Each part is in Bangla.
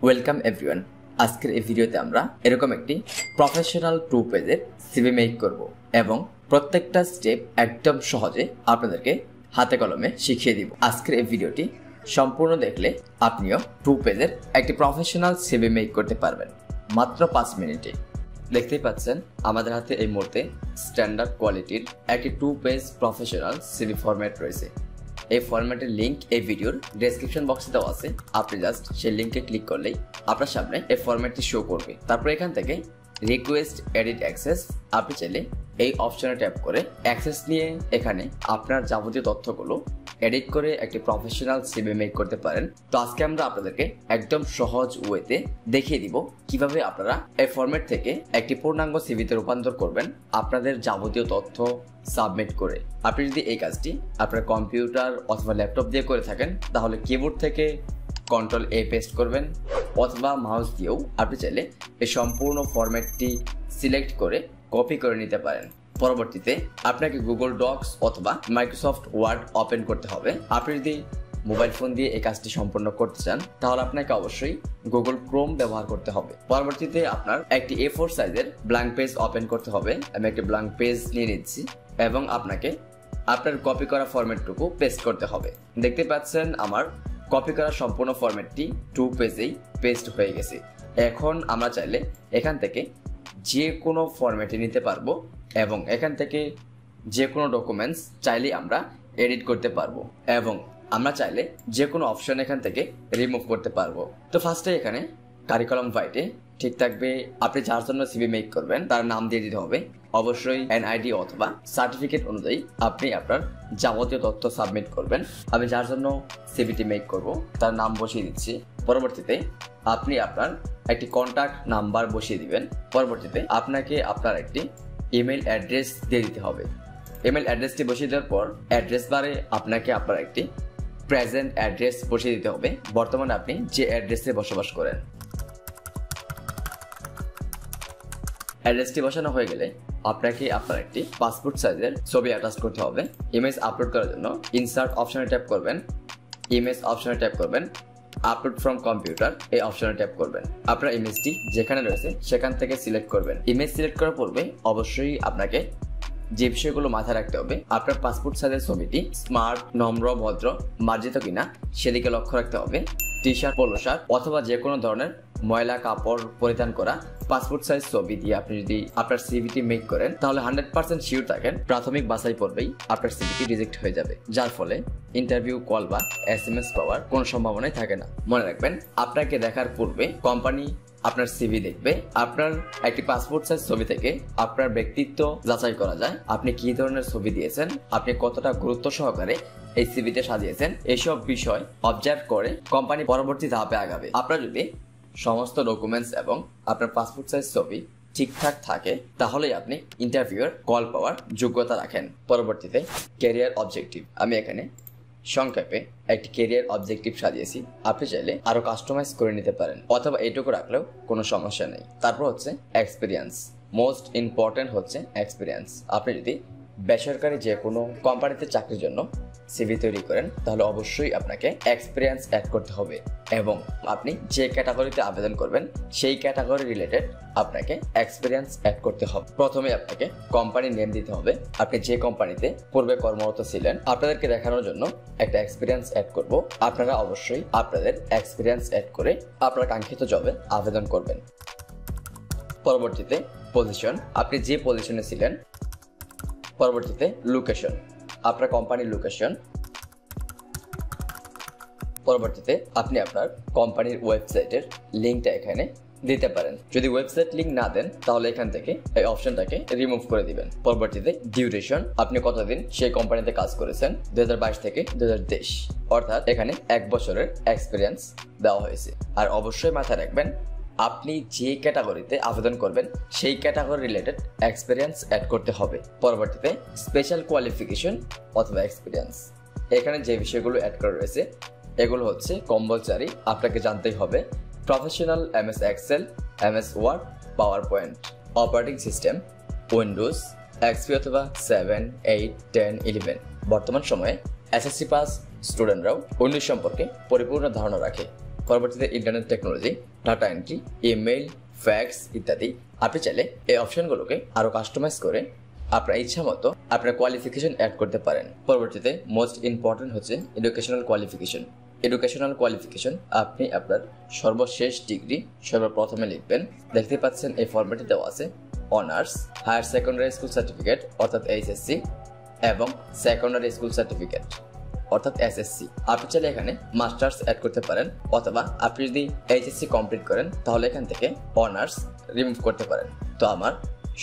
Welcome everyone. আজকের এই ভিডিওতে আমরা এরকম একটি প্রফেশনাল 2 পেজের সিভি মেক করব এবং প্রত্যেকটা স্টেপ একদম সহজে আপনাদেরকে হাতে কলমে শিখিয়ে দিব। আজকের এই ভিডিওটি সম্পূর্ণ দেখলে আপনিও 2 পেজের একটি প্রফেশনাল সিভি মেক করতে পারবেন মাত্র 5 মিনিটে। দেখতেই পাচ্ছেন আমাদের হাতে এই মুহূর্তে স্ট্যান্ডার্ড কোয়ালিটির একটি 2 পেজ প্রফেশনাল সিভি ফরম্যাট রয়েছে। এই ফরম্যাটের লিংক এই ভিডিওর ডেসক্রিপশন বক্সে দেওয়া আছে। আপনি জাস্ট সেই লিংকে ক্লিক করলেই আপনার সামনে এই ফরম্যাটটি শো করবে। তারপর এখান থেকে রিকোয়েস্ট এডিট অ্যাক্সেস, আপনি চাইলে এই অপশনে ট্যাপ করে অ্যাক্সেস নিয়ে এখানে আপনার যাবতীয় তথ্যগুলো এডিট করে একটি প্রফেশনাল সিভি মেক করতে পারেন। তো আজকে আমরা আপনাদেরকে একদম সহজ ওয়েতে দেখিয়ে দিব কিভাবে আপনারা এই ফরম্যাট থেকে একটি পূর্ণাঙ্গ সিভিতে রূপান্তর করবেন আপনাদের যাবতীয় তথ্য সাবমিট করে। আপনি যদি এই কাজটি আপনার কম্পিউটার অথবা ল্যাপটপ দিয়ে করে থাকেন তাহলে কিবোর্ড থেকে Ctrl+A পেস্ট করবেন অথবা মাউস দিয়েও আপনি চাইলে এই সম্পূর্ণ ফরম্যাটটি সিলেক্ট করে কপি করে নিতে পারেন। পরবর্তীতে আপনাকে গুগল ডক্স অথবা মাইক্রোসফট ওয়ার্ড ওপেন করতে হবে। আপনি যদি মোবাইল ফোন দিয়ে এই কাজটি সম্পন্ন করতে চান তাহলে আপনাকে অবশ্যই গুগল ক্রোম ব্যবহার করতে হবে। পরবর্তীতে আপনার একটি A4 সাইজের ব্ল্যাঙ্ক পেজ ওপেন করতে হবে। আমি একটি ব্ল্যাঙ্ক পেজ নিয়ে নিচ্ছি এবং আপনাকে আপনার কপি করা ফরম্যাটটুকু পেস্ট করতে হবে। দেখতে পাচ্ছেন আমার কপি করা সম্পূর্ণ ফরম্যাটটি 2 পেজেই পেস্ট হয়ে গেছে। এখন আমরা চাইলে এখান থেকে যে কোনো ফরম্যাটে নিতে পারবো এবং এখান থেকে যে কোনো ডকুমেন্টস চাইলে আমরা এডিট করতে পারবো এবং আমরা চাইলে যে কোনো অপশন এখান থেকে রিমুভ করতে পারবো। তো ফার্স্টে এখানে কারিকুলাম ভাইটে ঠিক থাকবে আপনি যার জন্য সিভি মেক করবেন তার নাম দিয়ে দিতে হবে। অবশ্যই NID অথবা সার্টিফিকেট অনুযায়ী আপনি আপনার যাবতীয় তথ্য সাবমিট করবেন। আমি যার জন্য সিভিটি মেক করব তার নাম বসিয়ে দিচ্ছি। পরবর্তীতে আপনি আপনার একটি কন্ট্যাক্ট নাম্বার বসিয়ে দিবেন। পরবর্তীতে আপনাকে আপনার একটি ইমেল অ্যাড্রেস দিয়ে দিতে হবে। ইমেল অ্যাড্রেসটি বসিয়ে দেওয়ার পর অ্যাড্রেস বারে আপনাকে আপনার একটি প্রেজেন্ট অ্যাড্রেস বসিয়ে দিতে হবে, বর্তমানে আপনি যে অ্যাড্রেসে বসবাস করেন। অ্যাড্রেসটি বসানো হয়ে গেলে আপনাকে আপনার একটি পাসপোর্ট সাইজের ছবি অ্যাটাচ করতে হবে। ইমেজ আপলোড করার জন্য ইনসার্ট অপশনে ট্যাপ করবেন, ইমেজ অপশনে ট্যাপ করবেন, আপলোড ফ্রম কম্পিউটার এই অপশনে ট্যাপ করবেন। আপনার ইমেজটি যেখানে রয়েছে সেখান থেকে সিলেক্ট করবেন। ইমেজ সিলেক্ট করার পূর্বে অবশ্যই আপনাকে যে বিষয়গুলো মাথায় রাখতে হবে, আপনার পাসপোর্ট সাইজের ছবিটি স্মার্ট, নম্র, ভদ্র, মার্জিত কিনা সেদিকে লক্ষ্য রাখতে হবে। টি-শার্ট, পোলো শার্ট অথবা যে কোনো ধরনের ময়লা কাপড় পরিধান করা পাসপোর্ট সাইজ ছবি দিয়ে আপনি যদি আপনার সিভিটি মেক করেন তাহলে 100% শিওর থাকেন প্রাথমিক বাছাই পর্বেই আপনার সিভিটি রিজেক্ট হয়ে যাবে, যার ফলে ইন্টারভিউ কল বা SMS পাওয়ার কোনো সম্ভাবনাই থাকে না। মনে রাখবেন, আপনাকে দেখার পূর্বে কোম্পানি আপনার সিভি দেখবে। আপনার একটি পাসপোর্ট সাইজ ছবি থেকে আপনার ব্যক্তিত্ব যাচাই করা যায়, আপনি কি ধরনের ছবি দিয়েছেন, আপনি কতটা গুরুত্ব সহকারে এই সিভিতে সাজিয়েছেন, এইসব বিষয় অবজার্ভ করে কোম্পানি পরবর্তী ধাপে আগাবে। আপনার যদি সমস্ত ডকুমেন্টস এবং আপনার পাসপোর্ট সাইজ ছবি ঠিকঠাক থাকে তাহলেই আপনি ইন্টারভিউয়ের কল পাওয়ার যোগ্যতা রাখেন। পরবর্তীতে ক্যারিয়ার অবজেক্টিভ, আমি এখানে সংক্ষেপে একটি ক্যারিয়ার অবজেক্টিভ সাজিয়েছি। আপনি চাইলে আরো কাস্টমাইজ করে নিতে পারেন অথবা এইটুকু রাখলেও কোনো সমস্যা নেই। তারপর হচ্ছে এক্সপিরিয়েন্স, মোস্ট ইম্পর্টেন্ট হচ্ছে এক্সপিরিয়েন্স। আপনি যদি বেসরকারি যে কোনো কোম্পানিতে চাকরির জন্য সিভি তৈরি করেন তাহলে অবশ্যই আপনাকে এক্সপিরিয়েন্স অ্যাড করতে হবে এবং আপনি যে ক্যাটাগরিতে আবেদন করবেন সেই ক্যাটাগরি রিলেটেড আপনাকে এক্সপিরিয়েন্স অ্যাড করতে হবে। প্রথমে আপনাকে কোম্পানির নেম দিতে হবে, আপনি যে কোম্পানিতে পূর্বে কর্মরত ছিলেন। আপনাদেরকে দেখানোর জন্য একটা এক্সপিরিয়েন্স অ্যাড করব। আপনারা অবশ্যই আপনাদের এক্সপিরিয়েন্স অ্যাড করে আপনার কাঙ্ক্ষিত জবে আবেদন করবেন। পরবর্তীতে পজিশন, আপনি যে পজিশনে ছিলেন। পরবর্তীতে লোকেশন, আপনার কোম্পানির লোকেশন। পরবর্তীতে আপনি আপনার কোম্পানির ওয়েবসাইটের লিঙ্কটা এখানে দিতে পারেন। যদি ওয়েবসাইট লিঙ্ক না দেন তাহলে এখান থেকে এই অপশনটাকে রিমুভ করে দিবেন। পরবর্তীতে ডিউরেশন, আপনি কতদিন সেই কোম্পানিতে কাজ করেছেন, 2022 থেকে 2023, অর্থাৎ এখানে 1 বছরের এক্সপিরিয়েন্স দেওয়া হয়েছে। আর অবশ্যই মাথায় রাখবেন, আপনি যে ক্যাটাগরিতে আবেদন করবেন সেই ক্যাটাগরি রিলেটেড এক্সপিরিয়েন্স অ্যাড করতে হবে। পরবর্তীতে স্পেশাল কোয়ালিফিকেশন অথবা এক্সপিরিয়েন্স, এখানে যে বিষয়গুলো অ্যাড করা রয়েছে এগুলো হচ্ছে কম্পালসারি, আপনাকে জানতেই হবে। Professional MS excel, MS word, PowerPoint, operating system Windows XP অথবা 7, 8, 10, 11। বর্তমান সময়ে SSC পাস স্টুডেন্টরাও উইন্ডোজ সম্পর্কে পরিপূর্ণ ধারণা রাখে। পরবর্তীতে internet technology, data entry, email, fax ইত্যাদি। আপনি চাইলে এই অপশনগুলোকে আরো কাস্টমাইজ করে আপনার ইচ্ছা মতো আপনার কোয়ালিফিকেশন অ্যাড করতে পারেন। পরবর্তীতে মোস্ট ইম্পর্টেন্ট হচ্ছে এডুকেশনাল কোয়ালিফিকেশন। এডুকেশনাল কোয়ালিফিকেশন আপনি আপনার সর্বশেষ ডিগ্রি সর্বপ্রথমে লিখবেন। দেখতে পাচ্ছেন এই ফরম্যাটে দেওয়া আছে honours, higher secondary school certificate অর্থাৎ এইচএসসি এবং সেকেন্ডারি স্কুল সার্টিফিকেট অর্থাৎ এসএসসি। আপনি চাইলে এখানে মাস্টার্স অ্যাড করতে পারেন, অথবা আপনি যদি এইচএসসি কমপ্লিট করেন তাহলে এখান থেকে অনার্স রিমুভ করতে পারেন। তো আমার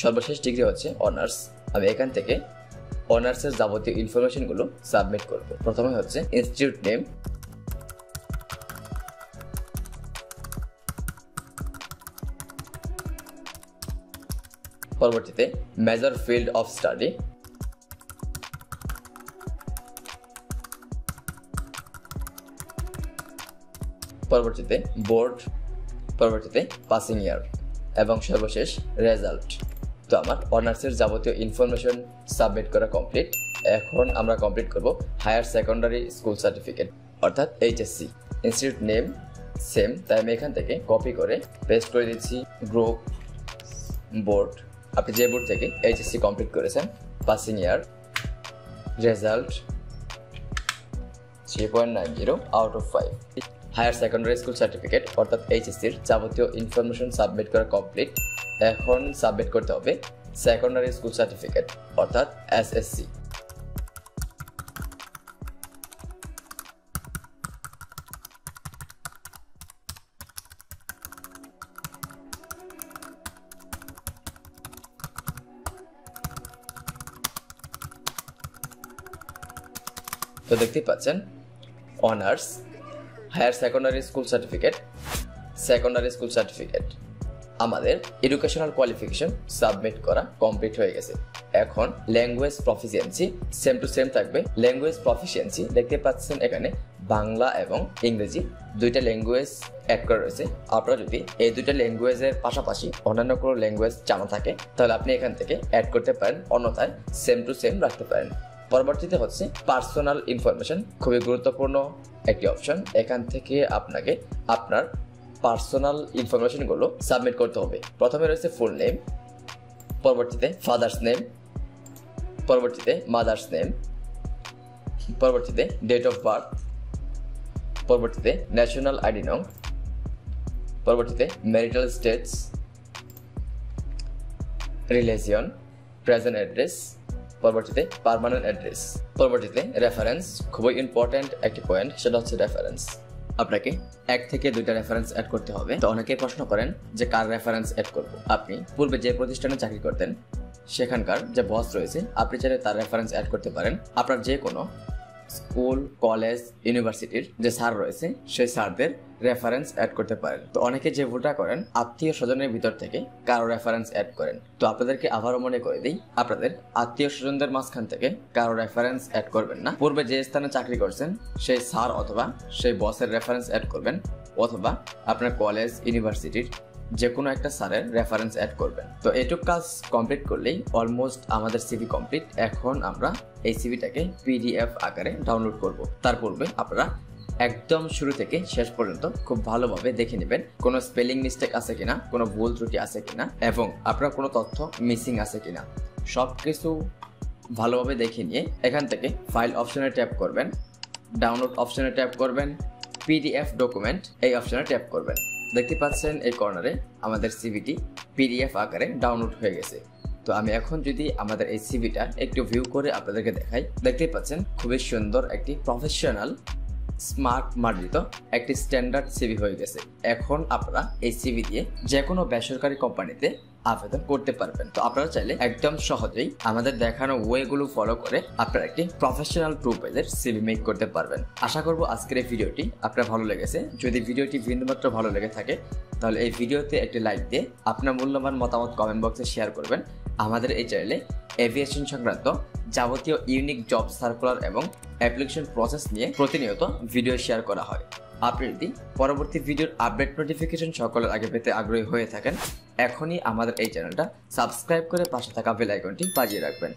সর্বশেষ ডিগ্রি হচ্ছে অনার্স। আমি এখান থেকে অনার্সের যাবতীয় ইনফরমেশনগুলো সাবমিট করব। প্রথমে হচ্ছে ইনস্টিটিউট নেম, পরবর্তীতে মেজর ফিল্ড অফ স্টাডি, পরবর্তীতে বোর্ড, পরবর্তীতে পাসিং ইয়ার এবং সর্বশেষ রেজাল্ট। তো আমার অনার্সের যাবতীয় ইনফরমেশন সাবমিট করা কমপ্লিট। এখন আমরা কমপ্লিট করব হায়ার সেকেন্ডারি স্কুল সার্টিফিকেট অর্থাৎ এইচএসসি। ইনস্টিটিউট নেম সেম, তাই আমি এখান থেকে কপি করে পেস্ট করে দিচ্ছি। গ্রুপ, বোর্ড, আপনি যে বোর্ড থেকে এইচএসসি কমপ্লিট করেছেন, passing year, result 3.90 out of 5। Higher secondary school certificate অর্থাৎ এইচএসসির যাবতীয় ইনফরমেশন সাবমিট করা কমপ্লিট। এখন সাবমিট করতে হবে সেকেন্ডারি স্কুল সার্টিফিকেট অর্থাৎ এসএসসি। তো দেখতেই পাচ্ছেন honours, higher secondary school certificate, secondary school certificate, আমাদের এডুকেশনাল কোয়ালিফিকেশন সাবমিট করা কমপ্লিট হয়ে গেছে। এখন language proficiency same to same থাকবে। ল্যাঙ্গুয়েজ প্রফিসিয়েন্সি দেখতে পাচ্ছেন এখানে বাংলা এবং ইংরেজি দুইটা ল্যাঙ্গুয়েজ অ্যাড করা রয়েছে। আপনারা যদি এই দুইটা ল্যাঙ্গুয়েজের পাশাপাশি অন্যান্য কোনো ল্যাঙ্গুয়েজ জানা থাকে তাহলে আপনি এখান থেকে অ্যাড করতে পারেন, অন্যথায় সেম টু সেম রাখতে পারেন। পরবর্তীতে হচ্ছে পার্সোনাল ইনফরমেশন, খুবই গুরুত্বপূর্ণ একটি অপশন। এখান থেকে আপনাকে আপনার পার্সোনাল ইনফরমেশনগুলো সাবমিট করতে হবে। প্রথমে রয়েছে ফুল নেম, পরবর্তীতে ফাদার্স নেম, পরবর্তীতে মাদার্স নেম, পরবর্তীতে ডেট অফ বার্থ, পরবর্তীতে ন্যাশনাল আইডি নং, পরবর্তীতে marital states, religion, present address, পরবর্তীতে পার্মানেন্ট অ্যাড্রেস, পরবর্তীতে রেফারেন্স। খুবই ইম্পর্টেন্ট একটি পয়েন্ট, সেটা হচ্ছে রেফারেন্স। আপনাকে 1 থেকে 2টা রেফারেন্স অ্যাড করতে হবে। তো অনেকেই প্রশ্ন করেন যে কার রেফারেন্স অ্যাড করব। আপনি পূর্বে যে প্রতিষ্ঠানে চাকরি করতেন সেখানকার যে বস রয়েছে আপনি চাইলে তার রেফারেন্স অ্যাড করতে পারেন। আপনার যে কোনো স্কুল, কলেজ, ইউনিভার্সিটির যে স্যার রয়েছে সেই স্যারদের রেফারেন্স অ্যাড করতে পারেন। তো অনেকে যে ভুলটা করেন আত্মীয় স্বজনের ভিতর থেকে কারো রেফারেন্স অ্যাড করেন। তো আপনাদেরকে আবারও মনে করে দিই, আপনাদের আত্মীয় স্বজনদের মাঝখান থেকে কারো রেফারেন্স অ্যাড করবেন না। পূর্বে যে স্থানে চাকরি করছেন সেই স্যার অথবা সেই বসের রেফারেন্স অ্যাড করবেন, অথবা আপনার কলেজ, ইউনিভার্সিটির যে কোনো একটা স্যারের রেফারেন্স অ্যাড করবেন। তো এইটুক কাজ কমপ্লিট করলেই অলমোস্ট আমাদের সিভি কমপ্লিট। এখন আমরা এই সিভিটাকে পিডিএফ আকারে ডাউনলোড করব। তার পূর্বে আপনারা একদম শুরু থেকে শেষ পর্যন্ত খুব ভালোভাবে দেখে নেবেন কোনো স্পেলিং মিস্টেক আছে কিনা, কোনো ভুল ত্রুটি আছে কিনা, এবং আপনার কোনো তথ্য মিসিং আছে কিনা। সবকিছু ভালোভাবে দেখে নিয়ে এখান থেকে ফাইল অপশনে ট্যাপ করবেন, ডাউনলোড অপশনে ট্যাপ করবেন, পিডিএফ ডকুমেন্ট এই অপশনে ট্যাপ করবেন। দেখতে পাচ্ছেন এই কর্নারে আমাদের সিভিটি পিডিএফ আকারে ডাউনলোড হয়ে গেছে। তো আমি এখন যদি আমাদের এই সিভিটা একটু ভিউ করে আপনাদেরকে দেখাই, দেখতে পাচ্ছেন খুবই সুন্দর একটি প্রফেশনাল, স্মার্ট মার্জিত একটি স্ট্যান্ডার্ড সিভি হয়ে গেছে। এখন আপনারা এই সিভি দিয়ে যে কোনো বেসরকারি কোম্পানিতে আবেদন করতে পারবেন। তো আপনারা চাইলে একদম সহজেই আমাদের দেখানো ওয়েগুলো ফলো করে আপনারা একটি প্রফেশনাল 2 পেজের সিভি মেক করতে পারবেন। আশা করব আজকের এই ভিডিওটি আপনার ভালো লেগেছে। যদি ভিডিওটি বিন্দুমাত্র ভালো লেগে থাকে তাহলে এই ভিডিওতে একটি লাইক দিয়ে আপনার মূল্যবান মতামত কমেন্ট বক্সে শেয়ার করবেন। আমাদের এই চ্যানেলে এভিয়েশন সংক্রান্ত যাবতীয় ইউনিক জব সার্কুলার এবং অ্যাপ্লিকেশন প্রসেস নিয়ে প্রতিনিয়ত ভিডিও শেয়ার করা হয়। আপনি যদি পরবর্তী ভিডিওর আপডেট নোটিফিকেশন সকলের আগে পেতে আগ্রহী হয়ে থাকেন, এখনই আমাদের এই চ্যানেলটা সাবস্ক্রাইব করে পাশে থাকা বেল আইকনটি বাজিয়ে রাখবেন।